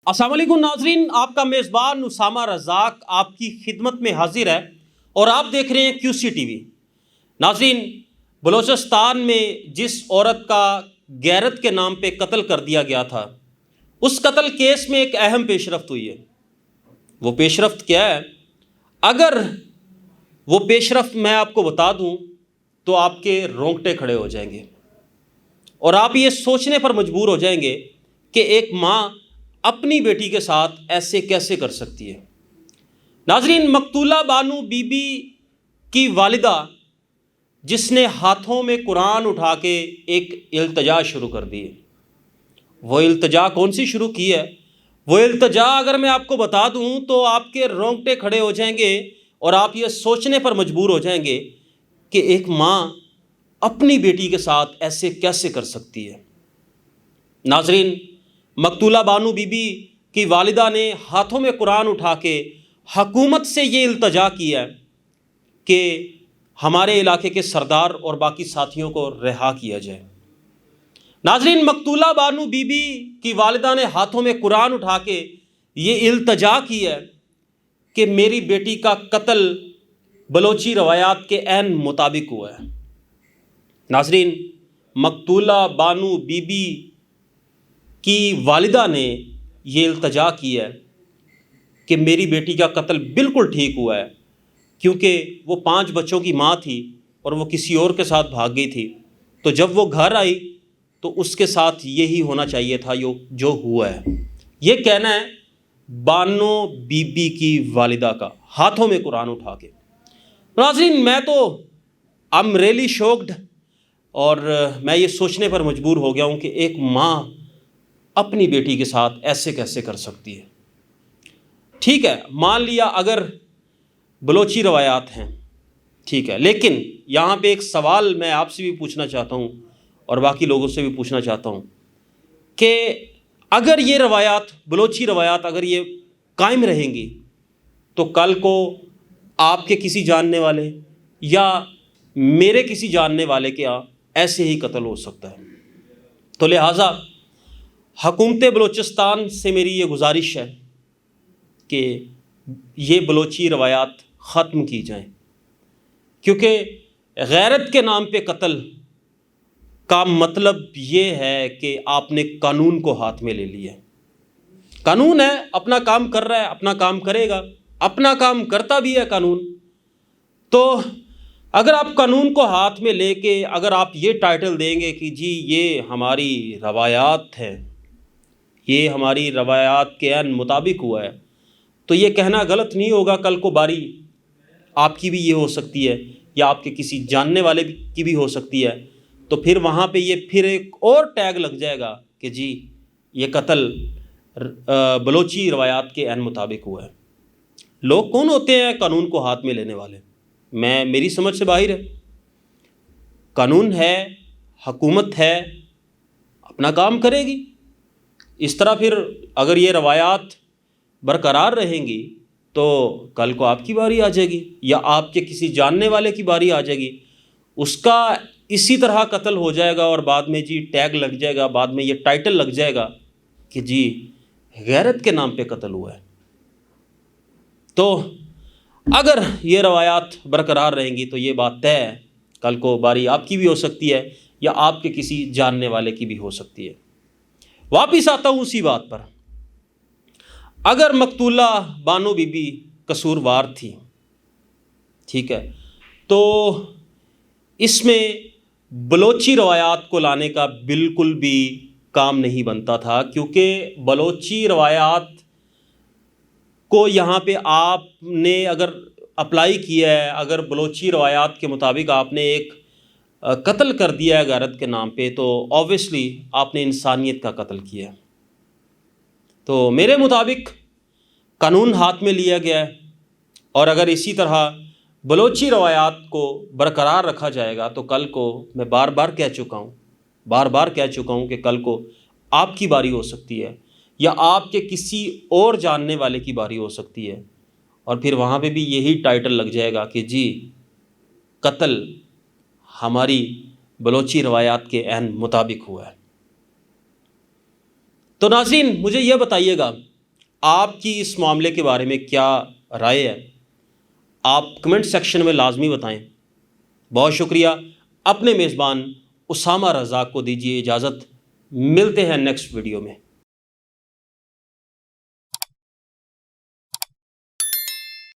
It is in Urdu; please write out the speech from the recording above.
السلام علیکم ناظرین، آپ کا میزبان اسامہ رزاق آپ کی خدمت میں حاضر ہے اور آپ دیکھ رہے ہیں QC TV۔ ناظرین، بلوچستان میں جس عورت کا غیرت کے نام پہ قتل کر دیا گیا تھا، اس قتل کیس میں ایک اہم پیش رفت ہوئی ہے۔ وہ پیش رفت کیا ہے؟ اگر وہ پیش رفت میں آپ کو بتا دوں تو آپ کے رونگٹے کھڑے ہو جائیں گے اور آپ یہ سوچنے پر مجبور ہو جائیں گے کہ ایک ماں اپنی بیٹی کے ساتھ ایسے کیسے کر سکتی ہے۔ ناظرین، مقتولہ بانو بی بی کی والدہ جس نے ہاتھوں میں قرآن اٹھا کے ایک التجا شروع کر دی ہے، وہ التجا کون سی شروع کی ہے؟ وہ التجا اگر میں آپ کو بتا دوں تو آپ کے رونگٹے کھڑے ہو جائیں گے اور آپ یہ سوچنے پر مجبور ہو جائیں گے کہ ایک ماں اپنی بیٹی کے ساتھ ایسے کیسے کر سکتی ہے۔ ناظرین، مقتولہ بانو بی بی کی والدہ نے ہاتھوں میں قرآن اٹھا کے حکومت سے یہ التجا کی ہے کہ ہمارے علاقے کے سردار اور باقی ساتھیوں کو رہا کیا جائے۔ ناظرین، مقتولہ بانو بی بی کی والدہ نے ہاتھوں میں قرآن اٹھا کے یہ التجا کی ہے کہ میری بیٹی کا قتل بلوچی روایات کے عین مطابق ہوا ہے۔ ناظرین، مقتولہ بانو بی بی کی والدہ نے یہ التجا کی ہے کہ میری بیٹی کا قتل بالکل ٹھیک ہوا ہے، کیونکہ وہ 5 بچوں کی ماں تھی اور وہ کسی اور کے ساتھ بھاگ گئی تھی، تو جب وہ گھر آئی تو اس کے ساتھ یہی ہونا چاہیے تھا جو ہوا ہے۔ یہ کہنا ہے بانو بی بی کی والدہ کا، ہاتھوں میں قرآن اٹھا کے۔ ناظرین، میں تو I'm really shocked اور میں یہ سوچنے پر مجبور ہو گیا ہوں کہ ایک ماں اپنی بیٹی کے ساتھ ایسے کیسے کر سکتی ہے۔ ٹھیک ہے، مان لیا اگر بلوچی روایات ہیں، ٹھیک ہے، لیکن یہاں پہ ایک سوال میں آپ سے بھی پوچھنا چاہتا ہوں اور باقی لوگوں سے بھی پوچھنا چاہتا ہوں کہ اگر یہ روایات، بلوچی روایات اگر یہ قائم رہیں گی تو کل کو آپ کے کسی جاننے والے یا میرے کسی جاننے والے کے یہاں ایسے ہی قتل ہو سکتا ہے۔ تو لہٰذا حکومت بلوچستان سے میری یہ گزارش ہے کہ یہ بلوچی روایات ختم کی جائیں، کیونکہ غیرت کے نام پہ قتل کا مطلب یہ ہے کہ آپ نے قانون کو ہاتھ میں لے لیا ہے۔ قانون ہے، اپنا کام کر رہا ہے، اپنا کام کرے گا، اپنا کام کرتا بھی ہے قانون۔ تو اگر آپ قانون کو ہاتھ میں لے کے اگر آپ یہ ٹائٹل دیں گے کہ جی یہ ہماری روایات ہے، یہ ہماری روایات کے عین مطابق ہوا ہے، تو یہ کہنا غلط نہیں ہوگا کل کو باری آپ کی بھی یہ ہو سکتی ہے یا آپ کے کسی جاننے والے کی بھی ہو سکتی ہے، تو پھر وہاں پہ یہ پھر ایک اور ٹیگ لگ جائے گا کہ جی یہ قتل بلوچی روایات کے عین مطابق ہوا ہے۔ لوگ کون ہوتے ہیں قانون کو ہاتھ میں لینے والے؟ میری سمجھ سے باہر ہے۔ قانون ہے، حکومت ہے، اپنا کام کرے گی۔ اس طرح پھر اگر یہ روایات برقرار رہیں گی تو کل کو آپ کی باری آ جائے گی یا آپ کے کسی جاننے والے کی باری آ جائے گی، اس کا اسی طرح قتل ہو جائے گا اور بعد میں جی ٹیگ لگ جائے گا، بعد میں یہ ٹائٹل لگ جائے گا کہ جی غیرت کے نام پہ قتل ہوا ہے۔ تو اگر یہ روایات برقرار رہیں گی تو یہ بات طے ہے، کل کو باری آپ کی بھی ہو سکتی ہے یا آپ کے کسی جاننے والے کی بھی ہو سکتی ہے۔ واپس آتا ہوں اسی بات پر، اگر مقتولہ بانو بی بی قصوروار تھی، ٹھیک ہے، تو اس میں بلوچی روایات کو لانے کا بالکل بھی کام نہیں بنتا تھا، کیونکہ بلوچی روایات کو یہاں پہ آپ نے اگر اپلائی کیا ہے، اگر بلوچی روایات کے مطابق آپ نے ایک قتل کر دیا ہے غیرت کے نام پہ، تو اوبویسلی آپ نے انسانیت کا قتل کیا ہے۔ تو میرے مطابق قانون ہاتھ میں لیا گیا ہے، اور اگر اسی طرح بلوچی روایات کو برقرار رکھا جائے گا تو کل کو میں بار بار کہہ چکا ہوں کہ کل کو آپ کی باری ہو سکتی ہے یا آپ کے کسی اور جاننے والے کی باری ہو سکتی ہے، اور پھر وہاں پہ بھی یہی ٹائٹل لگ جائے گا کہ جی قتل ہماری بلوچی روایات کے عین مطابق ہوا ہے۔ تو ناظرین، مجھے یہ بتائیے گا آپ کی اس معاملے کے بارے میں کیا رائے ہے؟ آپ کمنٹ سیکشن میں لازمی بتائیں۔ بہت شکریہ۔ اپنے میزبان اسامہ رزاق کو دیجیے اجازت، ملتے ہیں نیکسٹ ویڈیو میں۔